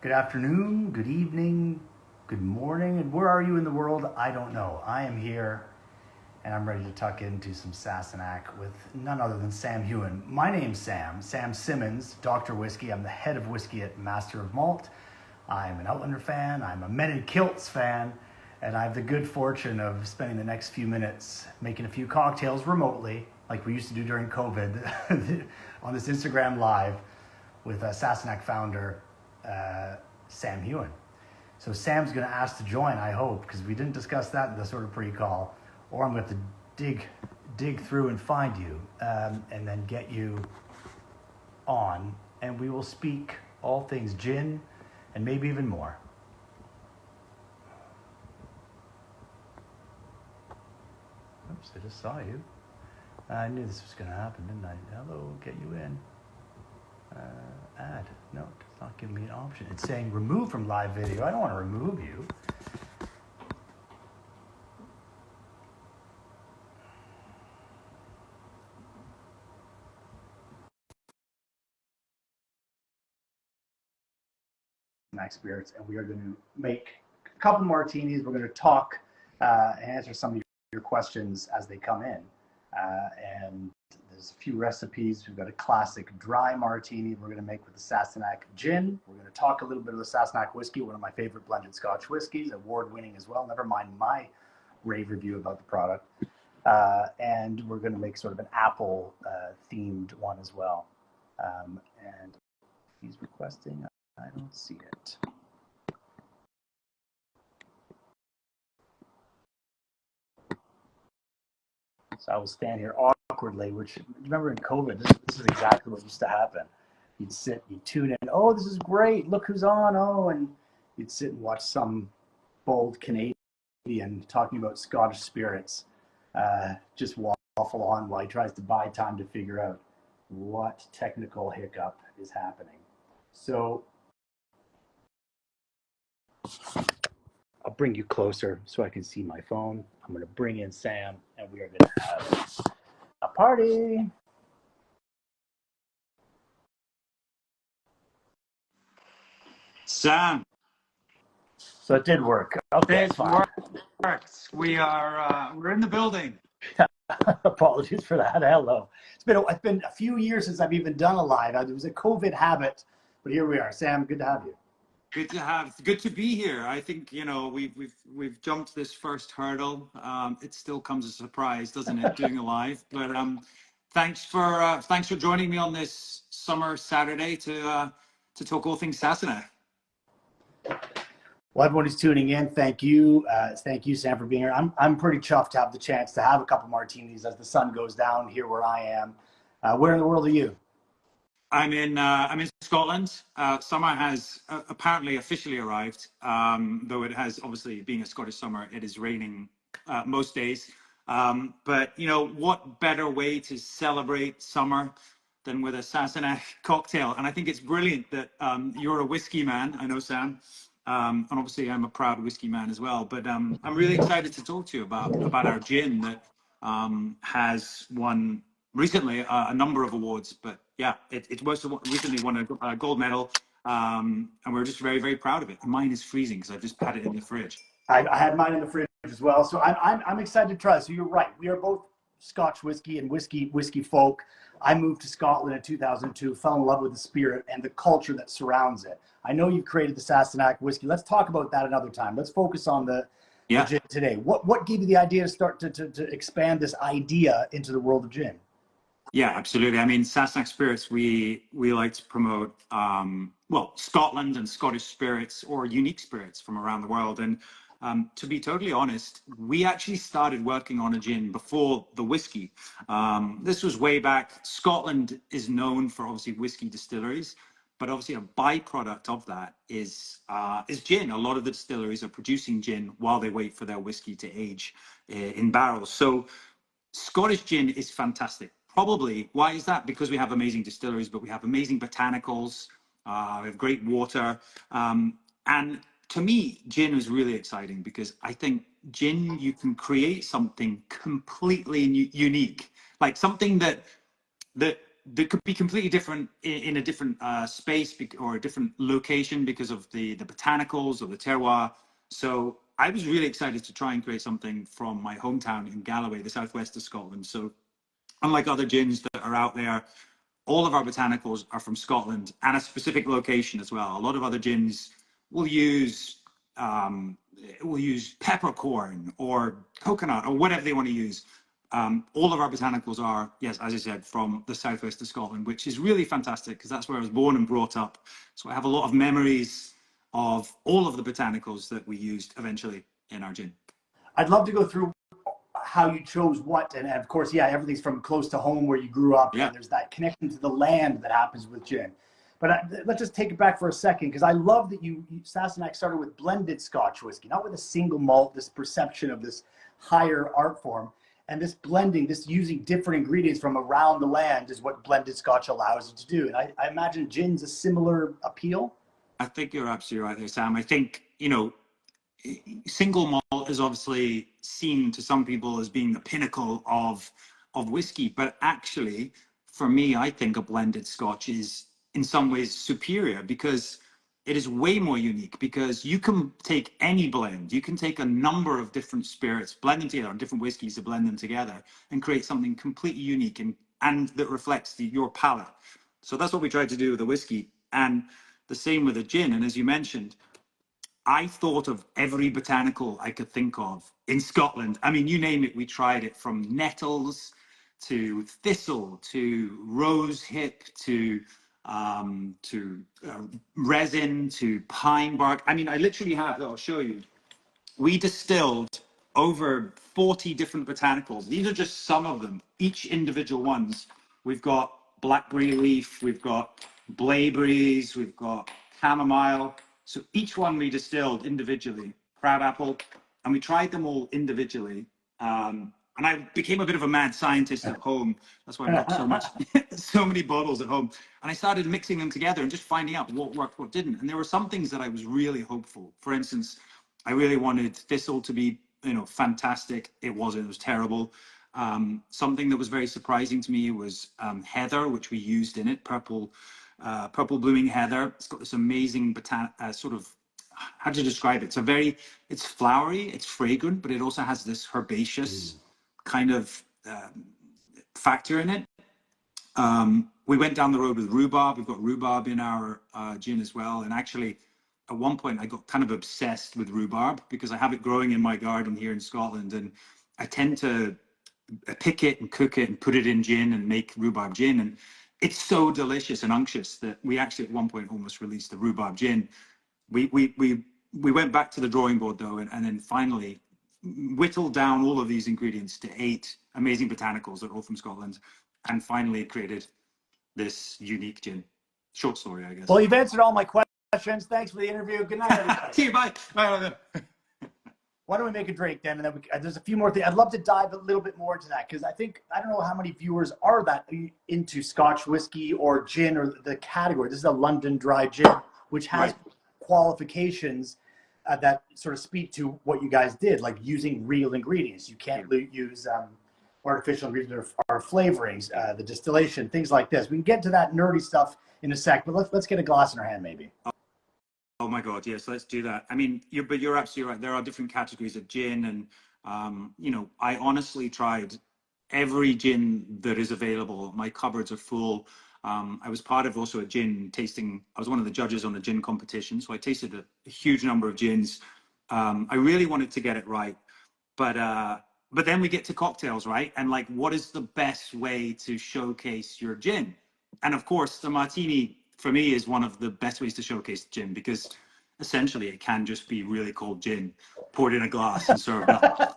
Good afternoon, good evening, good morning, and where are you in the world? I don't know. I am here and I'm ready to tuck into some Sassenach with none other than Sam Heughan. My name's Sam Simmons, Dr. Whiskey. I'm the head of whiskey at Master of Malt. I'm an Outlander fan, I'm a Men in Kilts fan, and I have the good fortune of spending the next few minutes making a few cocktails remotely, like we used to do during COVID, on this Instagram Live with Sassenach founder Sam Heughan. So Sam's going to ask to join, I hope, because we didn't discuss that in the sort of pre-call, or I'm going to have to dig through and find you, and then get you on, and we will speak all things gin, and maybe even more. Oops, I just saw you. I knew this was going to happen, didn't I? Hello, get you in. Add. No, it's not giving me an option. It's saying remove from live video. I don't want to remove you. Max Spirits, and we are going to make a couple martinis. We're going to talk and answer some of your questions as they come in. And there's a few recipes. We've got a classic dry martini we're going to make with the Sassenach gin. We're going to talk a little bit of the Sassenach whiskey, one of my favorite blended Scotch whiskeys, award-winning as well. Never mind my rave review about the product. And we're going to make sort of an apple themed one as well. And he's requesting. I don't see it. So I will stand here awkwardly, which, remember in COVID, this is exactly what used to happen. You'd sit, you'd tune in, oh, this is great, look who's on, oh, and you'd sit and watch some bold Canadian talking about Scottish spirits, just waffle on while he tries to buy time to figure out what technical hiccup is happening. So I'll bring you closer so I can see my phone. I'm going to bring in Sam, and we are going to have a party. Sam. So it did work. Okay, It fine. works. We're in the building. Apologies for that. Hello. It's been a few years since I've even done a live. It was a COVID habit, but here we are. Sam, good to have you. Good to be here. I think we've jumped this first hurdle. It still comes as a surprise, doesn't it, doing a live? But thanks for joining me on this summer Saturday to talk all things Sassenach. Well, everyone who's tuning in, thank you, Sam, for being here. I'm pretty chuffed to have the chance to have a couple martinis as the sun goes down here where I am. Where in the world are you? I'm in Scotland. Summer has apparently officially arrived, though it has, obviously, being a Scottish summer, it is raining most days. But what better way to celebrate summer than with a Sassenach cocktail? And I think it's brilliant that you're a whiskey man. I know, Sam, and obviously I'm a proud whiskey man as well. But I'm really excited to talk to you about our gin that has won recently a number of awards. But yeah, it was recently won a gold medal, and we're just very, very proud of it. Mine is freezing because I've just had it in the fridge. I had mine in the fridge as well, so I'm excited to try. So you're right. We are both Scotch whiskey and whiskey folk. I moved to Scotland in 2002, fell in love with the spirit and the culture that surrounds it. I know you created the Sassenach whiskey. Let's talk about that another time. Let's focus on the gin today. What gave you the idea to start to expand this idea into the world of gin? Yeah, absolutely. I mean, Sassenach spirits, we like to promote, Scotland and Scottish spirits or unique spirits from around the world. And to be totally honest, we actually started working on a gin before the whiskey. This was way back. Scotland is known for obviously whiskey distilleries, but obviously a byproduct of that is gin. A lot of the distilleries are producing gin while they wait for their whiskey to age in barrels. So Scottish gin is fantastic. Probably, why is that? Because we have amazing distilleries, but we have amazing botanicals, we have great water. And to me, gin is really exciting because I think gin, you can create something completely unique, like something that that could be completely different in a different space or a different location because of the botanicals or the terroir. So I was really excited to try and create something from my hometown in Galloway, the southwest of Scotland. So unlike other gins that are out there, all of our botanicals are from Scotland and a specific location as well. A lot of other gins will use um, peppercorn or coconut or whatever they want to use. All of our botanicals are, yes, as I said, from the southwest of Scotland, which is really fantastic because that's where I was born and brought up. So I have a lot of memories of all of the botanicals that we used eventually in our gin. I'd love to go through how you chose what, and of course, yeah, everything's from close to home where you grew up, Yeah. and there's that connection to the land that happens with gin. But let's just take it back for a second, because I love that Sassenach started with blended Scotch whiskey, not with a single malt, this perception of this higher art form. And this blending, this using different ingredients from around the land is what blended Scotch allows you to do. And I imagine gin's a similar appeal. I think you're absolutely right there, Sam. I think, you know, single malt is obviously seen to some people as being the pinnacle of whiskey, but actually, for me, I think a blended Scotch is in some ways superior because it is way more unique. Because you can take any blend, you can take a number of different spirits, blend them together, different whiskeys to blend them together, and create something completely unique and that reflects your palate. So that's what we tried to do with the whiskey, and the same with the gin. And as you mentioned, I thought of every botanical I could think of in Scotland. I mean, you name it, we tried it, from nettles to thistle to rose hip to resin to pine bark. I mean, I literally have, I'll show you. We distilled over 40 different botanicals. These are just some of them, each individual ones. We've got blackberry leaf, we've got blaeberries, we've got chamomile. So each one we distilled individually, crabapple, and we tried them all individually. And I became a bit of a mad scientist at home. That's why I've got so much, so many bottles at home. And I started mixing them together and just finding out what worked, what didn't. And there were some things that I was really hopeful. For instance, I really wanted thistle to be, you know, fantastic. It wasn't. It was terrible. Something that was very surprising to me was heather, which we used in it, purple blooming heather. It's got this amazing sort of, how to describe it? It's flowery, it's fragrant, but it also has this herbaceous kind of factor in it. We went down the road with rhubarb. We've got rhubarb in our gin as well. And actually, at one point, I got kind of obsessed with rhubarb because I have it growing in my garden here in Scotland. And I tend to pick it and cook it and put it in gin and make rhubarb gin. And it's so delicious and unctuous that we actually at one point almost released the rhubarb gin. We went back to the drawing board though, and then finally whittled down all of these ingredients to 8 amazing botanicals that are all from Scotland, and finally created this unique gin. Short story, I guess. Well, you've answered all my questions. Thanks for the interview. Good night, everybody. See you, bye. Bye. Why don't we make a drink then? And then there's a few more things. I'd love to dive a little bit more into that because I don't know how many viewers are that into Scotch whiskey or gin or the category. This is a London dry gin, which has qualifications that sort of speak to what you guys did, like using real ingredients. You can't use artificial ingredients or flavorings, the distillation, things like this. We can get to that nerdy stuff in a sec, but let's get a glass in our hand maybe. Oh my God, yes, let's do that. I mean, you're absolutely right. There are different categories of gin, and you know, I honestly tried every gin that is available. My cupboards are full. I was part of also a gin tasting. I was one of the judges on the gin competition, so I tasted a huge number of gins. I really wanted to get it right, but then we get to cocktails, right? And like, what is the best way to showcase your gin? And of course, the martini for me is one of the best ways to showcase gin because essentially it can just be really cold gin poured in a glass and served up.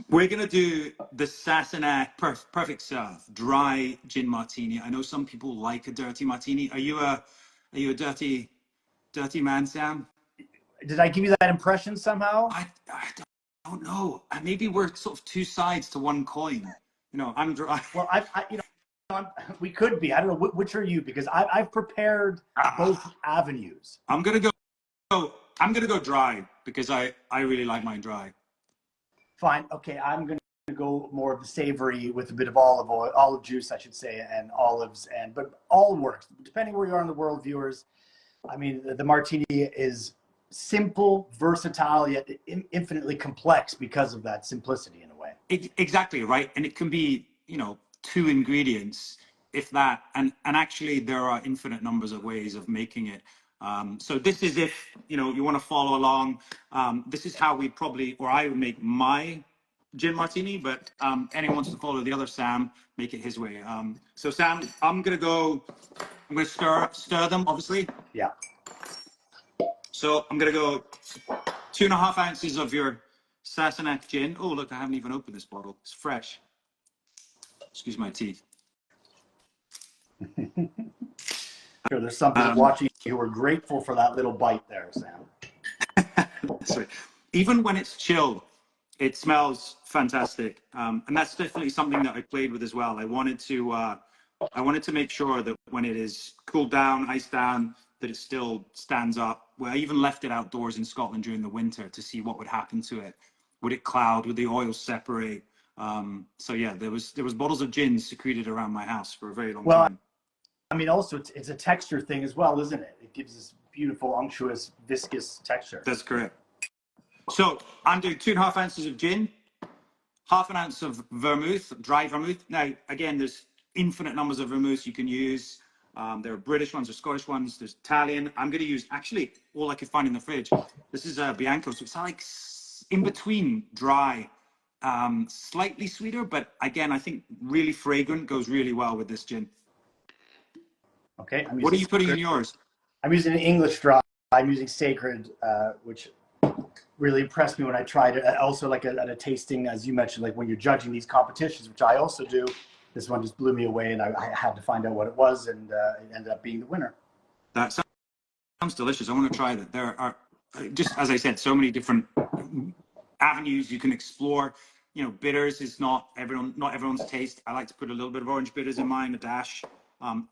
We're going to do the Sassenach Perfect Serve dry gin martini. I know some people like a dirty martini. Are you a dirty man, Sam? Did I give you that impression somehow? I don't know. Maybe we're sort of two sides to one coin. You know, I'm dry. Well, we could be. I don't know. Which are you? Because I've prepared both avenues. I'm gonna go dry because I really like mine dry. Fine. Okay, I'm gonna go more of the savory with a bit of olive oil, olive juice, I should say, and olives. But all works depending where you are in the world, viewers. I mean, the martini is simple, versatile, yet infinitely complex because of that simplicity in a way. Exactly, right. And it can be, 2 ingredients, if that. And actually, there are infinite numbers of ways of making it. So this is if, you want to follow along. This is how we probably, or I would make my gin martini, but anyone wants to follow the other Sam, make it his way. So Sam, I'm going to stir them, obviously. Yeah. So I'm going to go 2.5 ounces of your Sassenach gin. Oh, look, I haven't even opened this bottle. It's fresh. Excuse my teeth. Sure, there's some people watching who are grateful for that little bite there, Sam. Sorry. Even when it's chilled, it smells fantastic, and that's definitely something that I played with as well. I wanted to make sure that when it is cooled down, iced down, that it still stands up. Well, I even left it outdoors in Scotland during the winter to see what would happen to it. Would it cloud? Would the oil separate? So yeah, there was bottles of gin secreted around my house for a very long time. I mean, also it's a texture thing as well, isn't it? It gives this beautiful, unctuous, viscous texture. That's correct. So I'm doing 2.5 ounces of gin, 1/2 ounce of vermouth, dry vermouth. Now, again, there's infinite numbers of vermouths you can use. There are British ones, or Scottish ones, there's Italian. I'm going to use actually all I could find in the fridge. This is Bianco, so it's like in between dry, slightly sweeter, but again, I think really fragrant, goes really well with this gin. Okay. What are you putting in yours? I'm using an English dry. I'm using Sacred, which really impressed me when I tried it. Also, like at a tasting, as you mentioned, like when you're judging these competitions, which I also do. This one just blew me away, and I had to find out what it was, and it ended up being the winner. That sounds delicious. I want to try that. There are, just as I said, so many different avenues you can explore. Bitters is not everyone's taste. I like to put a little bit of orange bitters in mine, a dash.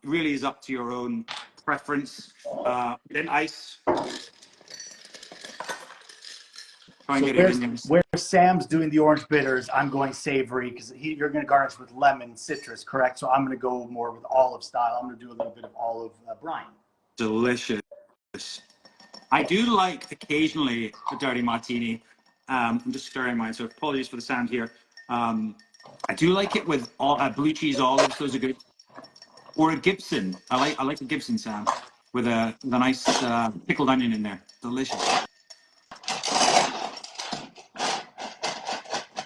Really is up to your own preference. Then ice. Try and get it in. Where Sam's doing the orange bitters, I'm going savory because you're going to garnish with lemon, citrus, correct? So I'm going to go more with olive style. I'm going to do a little bit of olive brine. Delicious. I do like occasionally a dirty martini. I'm just stirring mine, so apologies for the sound here. I do like it with blue cheese olives; those are good. Or a Gibson. I like a Gibson, Sam, with a nice pickled onion in there. Delicious.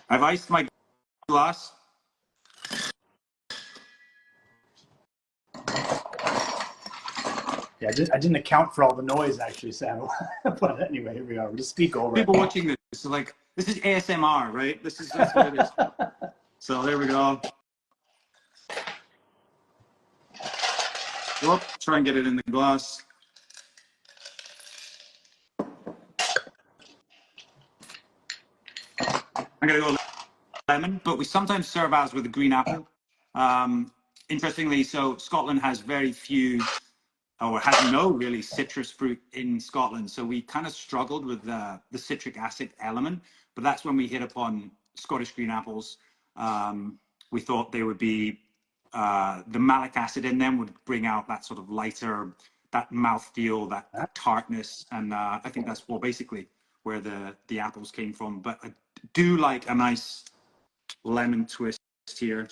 I've iced my glass. Yeah, I didn't account for all the noise, actually, Sam. But anyway, here we are. We'll just speak over People watching this are like, this is ASMR, right? That's what it is. So there we go. Whoop, try and get it in the glass. I'm going to go lemon, but we sometimes serve ours with a green apple. Interestingly, so Scotland has very few, or has no really citrus fruit in Scotland. So we kind of struggled with the citric acid element, but that's when we hit upon Scottish green apples. We thought they would be, the malic acid in them would bring out that sort of lighter, that mouthfeel, that tartness. And I think that's basically where the apples came from. But I do like a nice lemon twist here.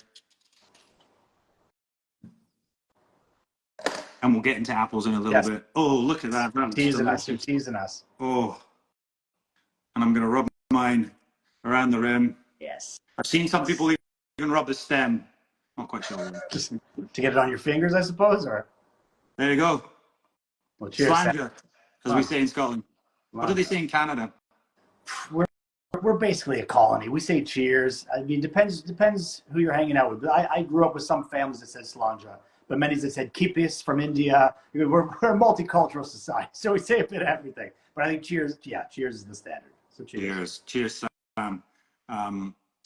And we'll get into apples in a little bit. Oh, look at that. That's teasing delicious. us. You're teasing us. Oh. And I'm going to rub mine around the rim. Yes. I've seen some people even rub the stem. Not quite sure. Just to get it on your fingers, I suppose, or? There you go. Well, cheers, Slanger, as we say in Scotland. What do they say in Canada? We're basically a colony. We say cheers. I mean, depends who you're hanging out with. I grew up with some families that said slanja, but many that said kipis from India. We're a multicultural society, so we say a bit of everything. But I think cheers, cheers is the standard. So cheers. Cheers, Sam.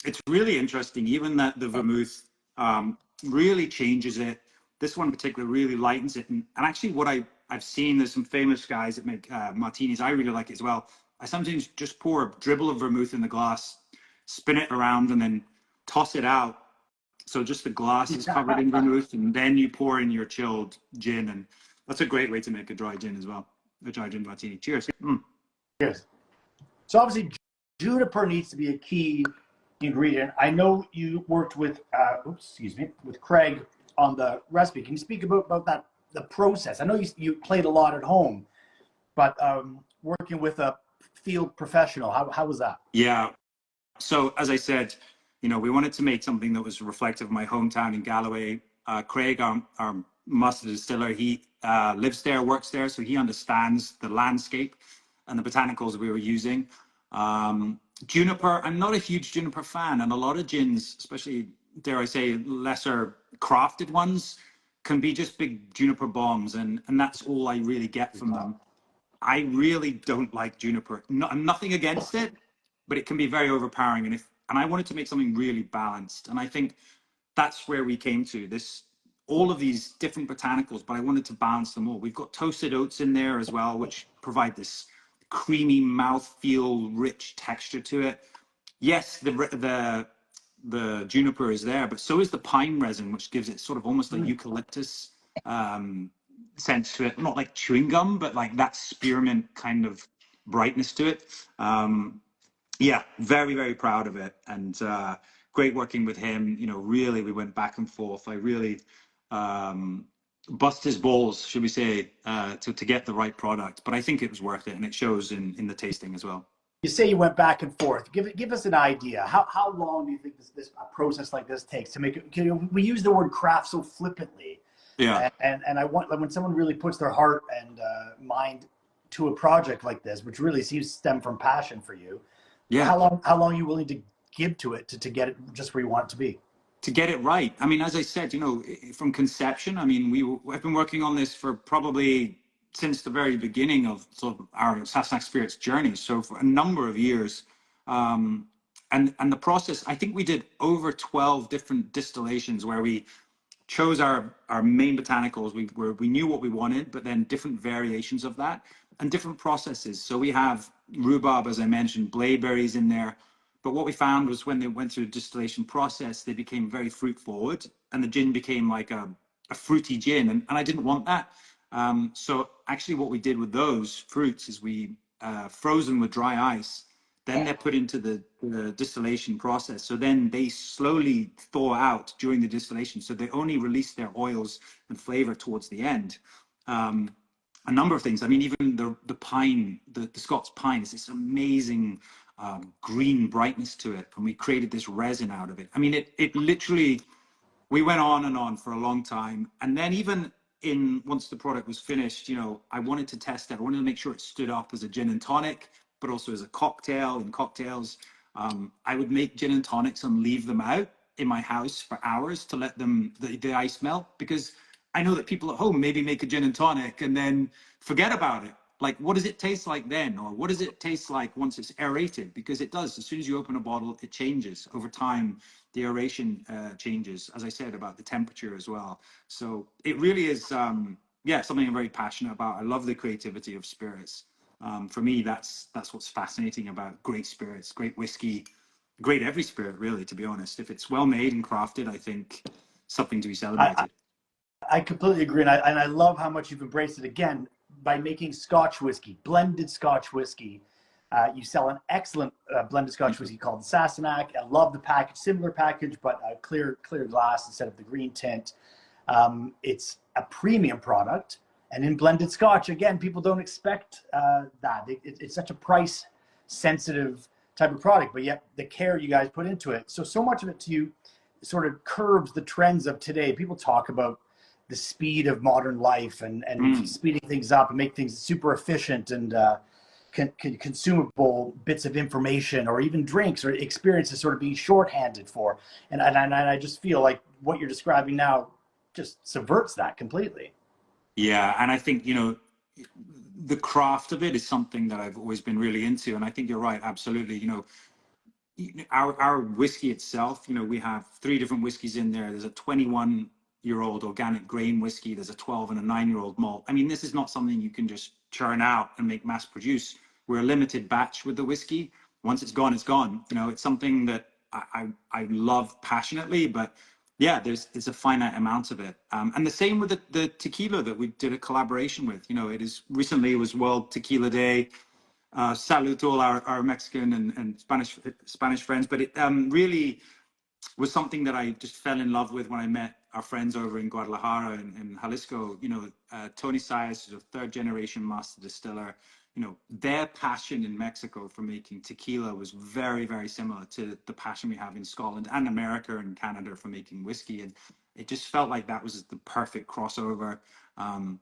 It's really interesting, even that the vermouth really changes it. This one in particular really lightens it. And actually what I've seen, there's some famous guys that make martinis. I really like it as well. I sometimes just pour a dribble of vermouth in the glass, spin it around, and then toss it out. So just the glass is covered in vermouth, and then you pour in your chilled gin, and that's a great way to make a dry gin as well. A dry gin martini. Cheers. Cheers. So obviously, juniper needs to be a key ingredient. I know you worked with, with Craig on the recipe. Can you speak about that, the process? I know you played a lot at home, but working with a field professional, how was that? Yeah. So as I said, we wanted to make something that was reflective of my hometown in Galloway. Craig, our master distiller, he lives there, works there, so he understands the landscape and the botanicals we were using. Juniper, I'm not a huge juniper fan, and a lot of gins, especially, dare I say, lesser crafted ones, can be just big juniper bombs, and that's all I really get from them. I really don't like juniper. Nothing against it, but it can be very overpowering. And I wanted to make something really balanced. And I think that's where we came to all of these different botanicals, but I wanted to balance them all. We've got toasted oats in there as well, which provide this creamy mouthfeel, rich texture to it. Yes, the juniper is there, but so is the pine resin, which gives it sort of almost a eucalyptus sense to it. Not like chewing gum, but like that spearmint kind of brightness to it. Yeah, very, very proud of it, and great working with him. Really, we went back and forth. I really bust his balls, should we say, to get the right product. But I think it was worth it, and it shows in the tasting as well. You say you went back and forth. Give us an idea. How long do you think this a process like this takes to make it? We use the word craft so flippantly. Yeah. And I want, when someone really puts their heart and mind to a project like this, which really seems to stem from passion for you. Yeah. How long are you willing to give to it to get it just where you want it to be? To get it right. I mean, as I said, from conception, I mean, I've been working on this for probably since the very beginning of sort of our Sassenach Spirits journey. So for a number of years. And the process, I think we did over 12 different distillations where we chose our main botanicals. We knew what we wanted, but then different variations of that and different processes. So we have rhubarb, as I mentioned, blaeberries in there. But what we found was when they went through the distillation process, they became very fruit forward, and the gin became like a fruity gin, and I didn't want that. So actually what we did with those fruits is we froze them with dry ice. Then they're put into the distillation process. So then they slowly thaw out during the distillation. So they only release their oils and flavor towards the end. A number of things. I mean, even the pine, the Scots pine is this amazing green brightness to it. And we created this resin out of it. I mean, it literally, we went on and on for a long time. And then even once the product was finished, I wanted to test it. I wanted to make sure it stood up as a gin and tonic, but also as a cocktail. In cocktails, I would make gin and tonics and leave them out in my house for hours to let the ice melt, because I know that people at home maybe make a gin and tonic and then forget about it. Like, what does it taste like then? Or what does it taste like once it's aerated? Because it does. As soon as you open a bottle, it changes. Over time, the aeration changes, as I said, about the temperature as well. So it really is, something I'm very passionate about. I love the creativity of spirits. For me, that's what's fascinating about great spirits, great whiskey, great every spirit, really, to be honest. If it's well made and crafted, I think something to be celebrated. I completely agree, and I love how much you've embraced it again by making Scotch whiskey, blended Scotch whiskey. You sell an excellent blended Scotch whiskey called Sassenach. I love the package, similar package, but clear glass instead of the green tint. It's a premium product, and in blended Scotch, again, people don't expect that. It's such a price-sensitive type of product, but yet the care you guys put into it. So much of it to you sort of curbs the trends of today. People talk about the speed of modern life and speeding things up and make things super efficient and consumable bits of information or even drinks or experiences sort of being shorthanded for. And I just feel like what you're describing now just subverts that completely. Yeah, and I think, the craft of it is something that I've always been really into. And I think you're right, absolutely. Our whiskey itself, we have 3 different whiskeys in there. There's a 21-year-old organic grain whiskey. There's a 12 and a 9-year-old malt. I mean, this is not something you can just churn out and make mass produce. We're a limited batch with the whiskey. Once it's gone, it's gone. It's something that I love passionately, but yeah, there's a finite amount of it. And the same with the tequila that we did a collaboration with. You know, it was World Tequila Day. Salute to all our Mexican and Spanish friends, but it really was something that I just fell in love with when I met our friends over in Guadalajara and Jalisco. You know, Tony Sayas is a third generation master distiller. You know, their passion in Mexico for making tequila was very, very similar to the passion we have in Scotland and America and Canada for making whiskey. And it just felt like that was the perfect crossover.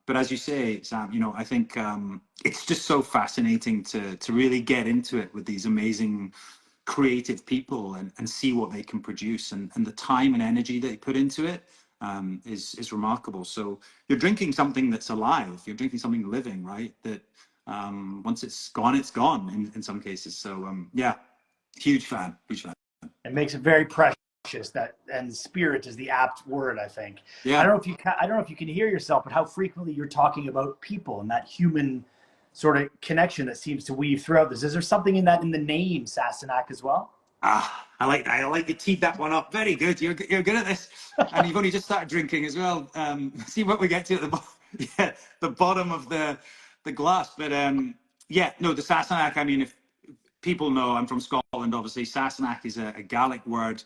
But as you say, Sam, you know, I think it's just so fascinating to really get into it with these amazing creative people and see what they can produce, and the time and energy they put into it is remarkable. So you're drinking something that's alive, you're drinking something living, right? That once it's gone in some cases. So yeah, huge fan. It makes it very precious. That, and spirit is the apt word, I think. Yeah. I don't know if you can hear yourself, but how frequently you're talking about people and that human sort of connection that seems to weave throughout this. Is there something in the name Sassenach as well? I like to tee that one up. Very good. You're good at this, and you've only just started drinking as well. See what we get to at the yeah, the bottom of the glass. But yeah, no, the Sassenach. I mean, if people know, I'm from Scotland. Obviously, Sassenach is a Gaelic word.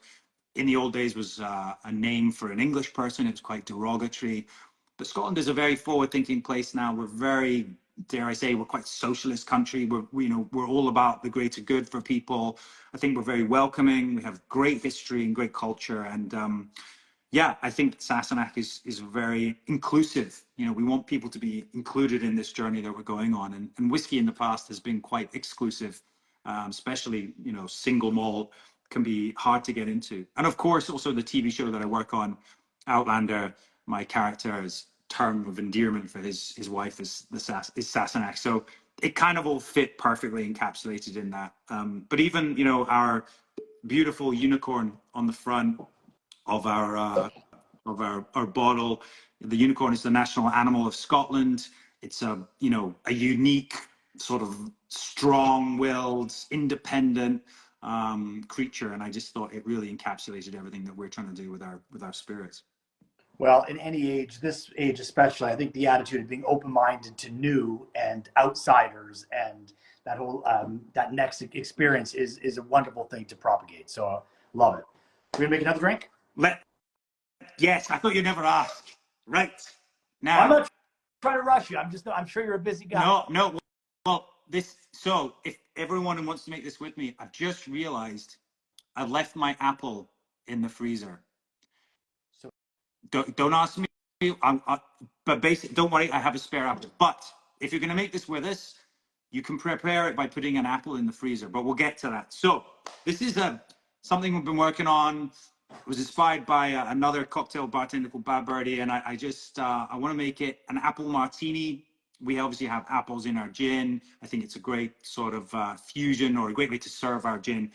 In the old days, was a name for an English person. It was quite derogatory. But Scotland is a very forward-thinking place now. We're very, dare I say, we're quite socialist country. We're all about the greater good for people. I think we're very welcoming. We have great history and great culture. And yeah, I think Sassenach is very inclusive. You know, we want people to be included in this journey that we're going on. And whiskey in the past has been quite exclusive, especially, you know, single malt can be hard to get into. And of course, also the TV show that I work on, Outlander, my character's term of endearment for his wife is Sassenach. So it kind of all fit perfectly encapsulated in that. But even, you know, our beautiful unicorn on the front of our bottle. The unicorn is the national animal of Scotland. It's a, you know, a unique sort of strong-willed, independent creature, and I just thought it really encapsulated everything that we're trying to do with our spirits. Well, in any age, this age especially, I think the attitude of being open-minded to new and outsiders and that whole that next experience is a wonderful thing to propagate. So love it. We're gonna make another drink. Yes, I thought you'd never ask. Right now, I'm not trying to rush you. I'm sure you're a busy guy. No. Well, so if everyone wants to make this with me, I've just realized I left my apple in the freezer. So Don't ask me. But basically, don't worry, I have a spare apple. But if you're going to make this with us, you can prepare it by putting an apple in the freezer. But we'll get to that. So this is something we've been working on. It was inspired by another cocktail bartender called Bad Birdie, and I want to make it an apple martini. We obviously have apples in our gin. I think it's a great sort of fusion, or a great way to serve our gin.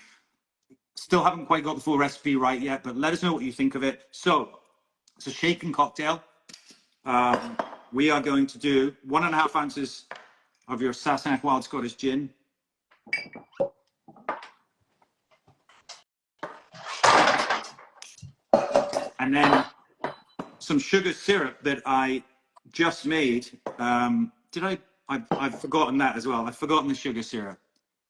Still haven't quite got the full recipe right yet, but let us know what you think of it. So it's a shaken cocktail. We are going to do 1.5 ounces of your Sassenach Wild Scottish Gin. And then some sugar syrup that I just made. I've forgotten that as well. I've forgotten the sugar syrup.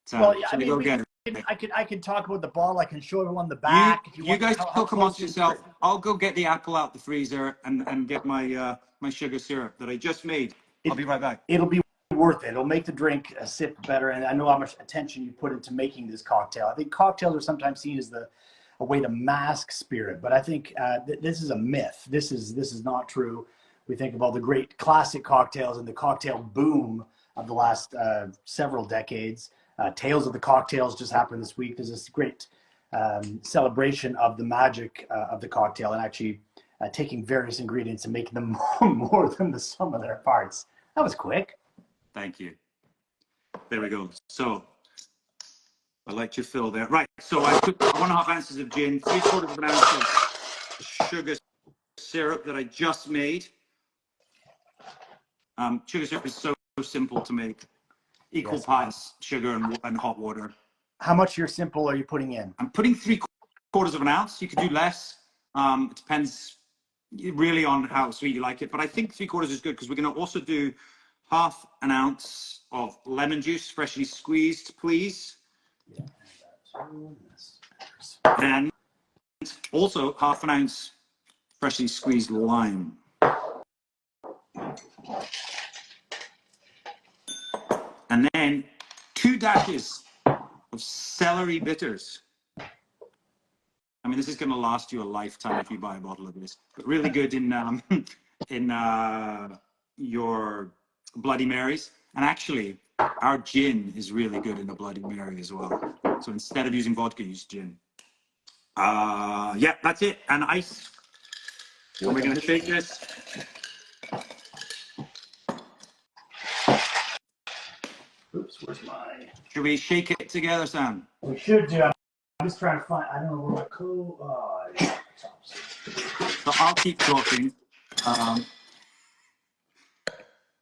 So, well, yeah, I mean, go get it. I can talk about the bottle. I can show everyone the back. If you guys talk amongst yourself. I'll go get the apple out the freezer and get my my sugar syrup that I just made. I'll be right back. It'll be worth it. It'll make the drink a sip better. And I know how much attention you put into making this cocktail. I think cocktails are sometimes seen as a way to mask spirit, but I think this is a myth. This is not true. We think about the great classic cocktails and the cocktail boom of the last several decades. Tales of the Cocktails just happened this week. There's this great celebration of the magic of the cocktail and actually taking various ingredients and making them more than the sum of their parts. That was quick. Thank you. There we go. So I'll let you fill there. Right. So I took 1.5 ounces of gin, 3/4 of an ounce of sugar syrup that I just made. Sugar syrup is so simple to make. Equal parts sugar and hot water. How much of your simple are you putting in? I'm putting 3/4 quarters of an ounce. You could do less. It depends really on how sweet you like it. But I think 3/4 is good because we're going to also do half an ounce of lemon juice, freshly squeezed, please. And also half an ounce freshly squeezed lime. And then 2 dashes of celery bitters. I mean, this is going to last you a lifetime if you buy a bottle of this. But really good in your Bloody Marys. And actually, our gin is really good in a Bloody Mary as well. So instead of using vodka, use gin. Yeah, that's it. And ice. And we're going to shake this. Oops, where's my... Should we shake it together, Sam? We should do. I'm just trying to find... I don't know where my So I'll keep talking.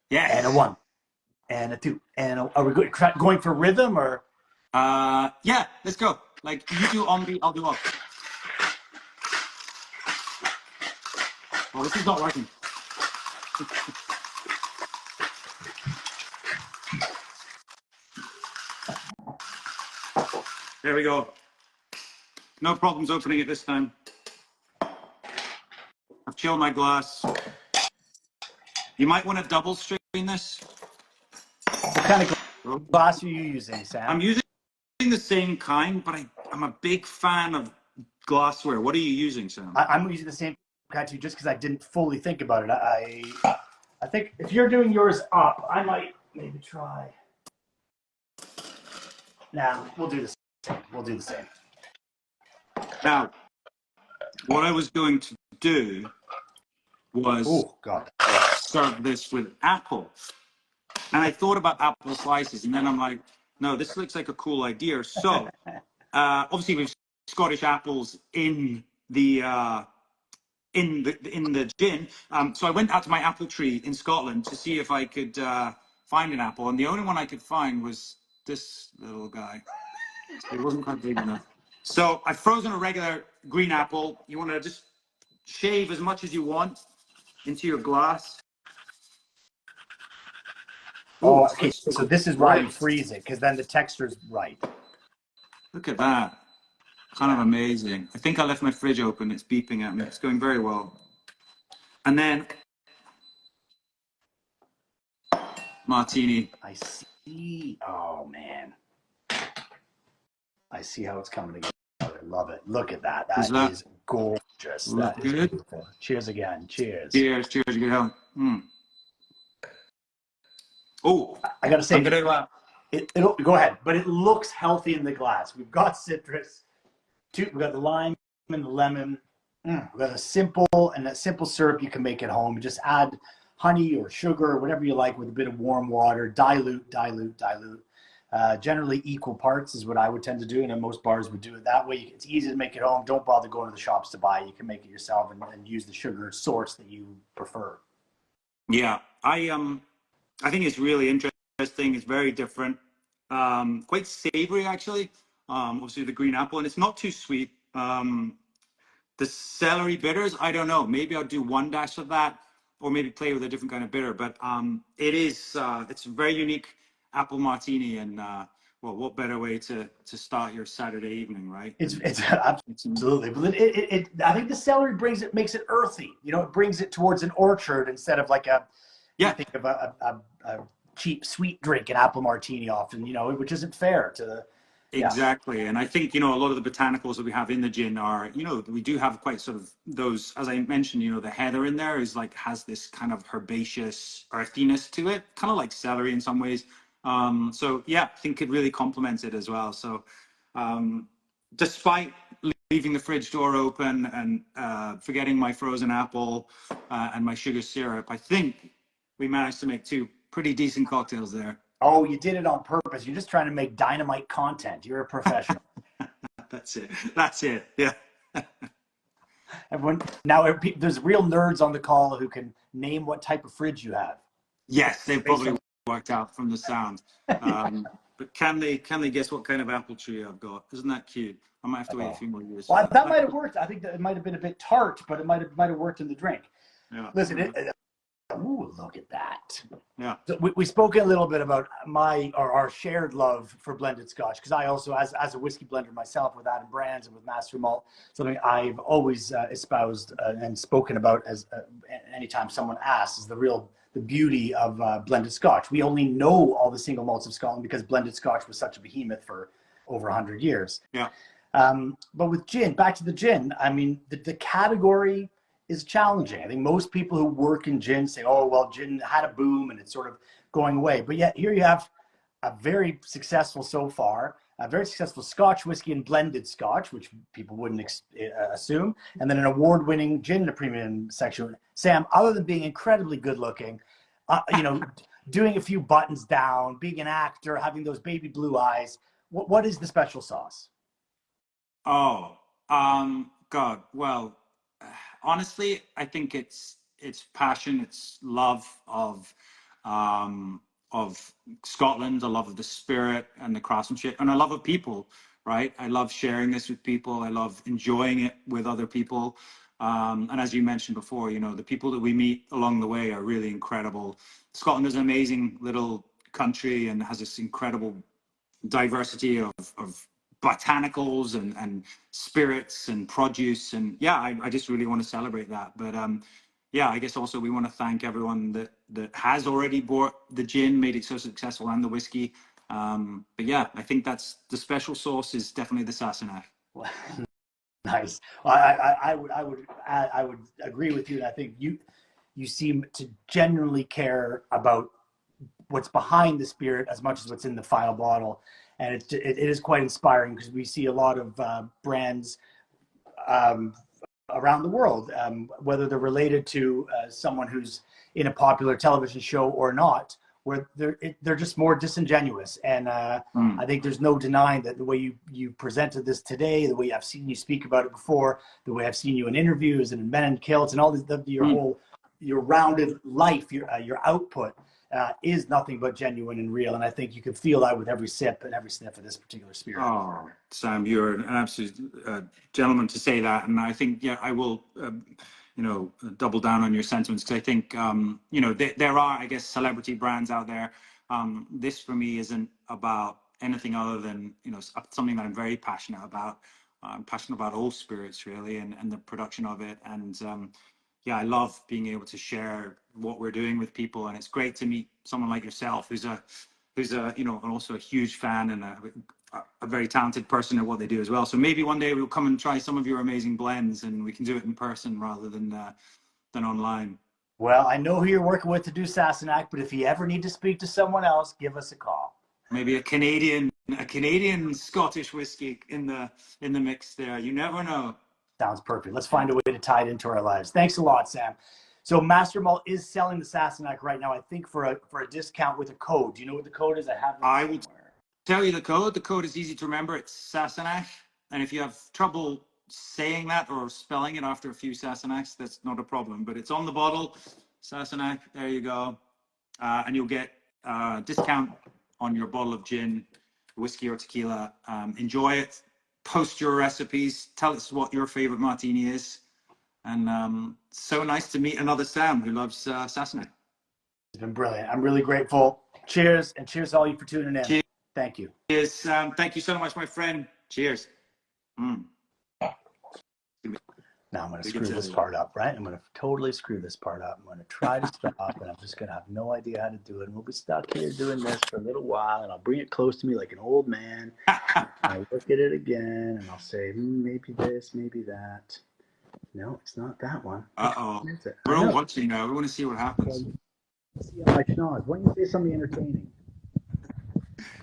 Yes. And a 1. And a 2. And are we going for rhythm or? Yeah, let's go. Like you do on beat, I'll do off. Oh, this is not working. There we go. No problems opening it this time. I've chilled my glass. You might want to double strain this. What kind of glass are you using, Sam? I'm using the same kind, but I'm a big fan of glassware. What are you using, Sam? I'm using the same kind too, just because I didn't fully think about it. I think if you're doing yours up, I might maybe try. Nah, we'll do the same. We'll do the same. Now, what I was going to do was serve this with apple. And I thought about apple slices, and then I'm like, no, this looks like a cool idea. So, obviously, we've Scottish apples in the gin. So I went out to my apple tree in Scotland to see if I could find an apple, and the only one I could find was this little guy. It wasn't quite big enough. So I've frozen a regular green apple. You want to just shave as much as you want into your glass. Oh, okay. So this is why you freeze it, because then the texture's right. Look at that. Kind of amazing. I think I left my fridge open. It's beeping at me. It's going very well. And then martini. I see. Oh, man. I see how it's coming together. I love it. Look at that. That is gorgeous. That is beautiful. Cheers again. Cheers. Cheers. Cheers. Good health. Oh, I got to say, it'll go ahead, but it looks healthy in the glass. We've got citrus. We've got the lime and the lemon. We've got a simple syrup you can make at home. You just add honey or sugar or whatever you like with a bit of warm water. Dilute. Generally equal parts is what I would tend to do, and most bars would do it that way. It's easy to make at home. Don't bother going to the shops to buy. You can make it yourself and use the sugar source that you prefer. Yeah, I think it's really interesting. It's very different. Quite savory, actually. Obviously, the green apple, and it's not too sweet. The celery bitters, I don't know. Maybe I'll do 1 dash of that, or maybe play with a different kind of bitter. But it's a very unique apple martini, and well, what better way to start your Saturday evening, right? It's absolutely. But I think the celery makes it earthy. You know, it brings it towards an orchard instead of like you think of a cheap sweet drink, an apple martini often, which isn't fair to the... Exactly. And I think, a lot of the botanicals that we have in the gin are, we do have quite sort of those, as I mentioned, the heather in there has this kind of herbaceous earthiness to it, kind of like celery in some ways. So yeah, I think it really complements it as well. So despite leaving the fridge door open and forgetting my frozen apple and my sugar syrup, I think we managed to make 2 pretty decent cocktails there. Oh, you did it on purpose. You're just trying to make dynamite content. You're a professional. That's it. Yeah. There's real nerds on the call who can name what type of fridge you have. Yes, they've probably worked out from the sound. But can they guess what kind of apple tree I've got? Isn't that cute? I might have to wait a few more years. Well, that might have worked. I think that it might have been a bit tart, but it might have worked in the drink. Yeah. Listen, ooh, look at that. Yeah. So we spoke a little bit about our shared love for blended Scotch, because I also, as a whiskey blender myself with Adam Brands and with Master of Malt, something I've always espoused and spoken about as anytime someone asks is the beauty of blended Scotch. We only know all the single malts of Scotland because blended Scotch was such a behemoth for over 100 years. Yeah. But with gin, back to the gin, I mean, the category is challenging. I think most people who work in gin say, oh, well, gin had a boom and it's sort of going away. But yet here you have a very successful Scotch whiskey and blended Scotch, which people wouldn't assume, and then an award-winning gin in the premium section. Sam, other than being incredibly good looking, doing a few buttons down, being an actor, having those baby blue eyes, what is the special sauce? Oh, God. Well, honestly, I think it's passion, it's love of Scotland, a love of the spirit and the craftsmanship, and a love of people. Right? I love sharing this with people. I love enjoying it with other people. And as you mentioned before, the people that we meet along the way are really incredible. Scotland is an amazing little country and has this incredible diversity of botanicals and spirits and produce, and I just really want to celebrate that. But I guess also we want to thank everyone that has already bought the gin, made it so successful, and the whiskey. But I think that's the special sauce is definitely the Sassenach. Nice. Well, I would agree with you. And I think you seem to genuinely care about what's behind the spirit as much as what's in the final bottle. And it is quite inspiring because we see a lot of brands around the world, whether they're related to someone who's in a popular television show or not, where they're just more disingenuous. And I think there's no denying that the way you presented this today, the way I've seen you speak about it before, the way I've seen you in interviews and in Men in Kilts and all this, your rounded life, your output is nothing but genuine and real. And I think you can feel that with every sip and every sniff of this particular spirit. Oh, Sam, you're an absolute gentleman to say that. And I think, I will, double down on your sentiments, because I think, there are, I guess, celebrity brands out there. This for me isn't about anything other than, something that I'm very passionate about. I'm passionate about all spirits, really, and the production of it. And I love being able to share what we're doing with people. And it's great to meet someone like yourself, who's and also a huge fan and a very talented person at what they do as well. So maybe one day we'll come and try some of your amazing blends, and we can do it in person rather than online. Well, I know who you're working with to do Sassenach, but if you ever need to speak to someone else, give us a call. Maybe a Canadian Scottish whiskey in the mix there. You never know. Sounds perfect. Let's find a way to tie it into our lives. Thanks a lot, Sam. So Master Malt is selling the Sassenach right now, I think for a discount with a code. Do you know what the code is? I will tell you the code. The code is easy to remember. It's Sassenach. And if you have trouble saying that or spelling it after a few Sassenachs, that's not a problem. But it's on the bottle, Sassenach. There you go. And you'll get a discount on your bottle of gin, whiskey, or tequila. Enjoy it. Post your recipes. Tell us what your favorite martini is. And so nice to meet another Sam who loves Sassenach. It's been brilliant. I'm really grateful. Cheers, and cheers to all you for tuning in. Cheers. Thank you. Cheers, Sam. Thank you so much, my friend. Cheers. Now I'm going to screw this part up, right? I'm going to totally screw this part up. I'm going to try to stop, and I'm just going to have no idea how to do it. And we'll be stuck here doing this for a little while, and I'll bring it close to me like an old man. I'll look at it again, and I'll say, maybe this, maybe that. No, it's not that one. Uh-oh. We're all watching now. We want to see what happens. See how I schnoz. Why don't you say something entertaining?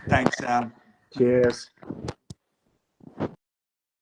Thanks, Sam. Cheers.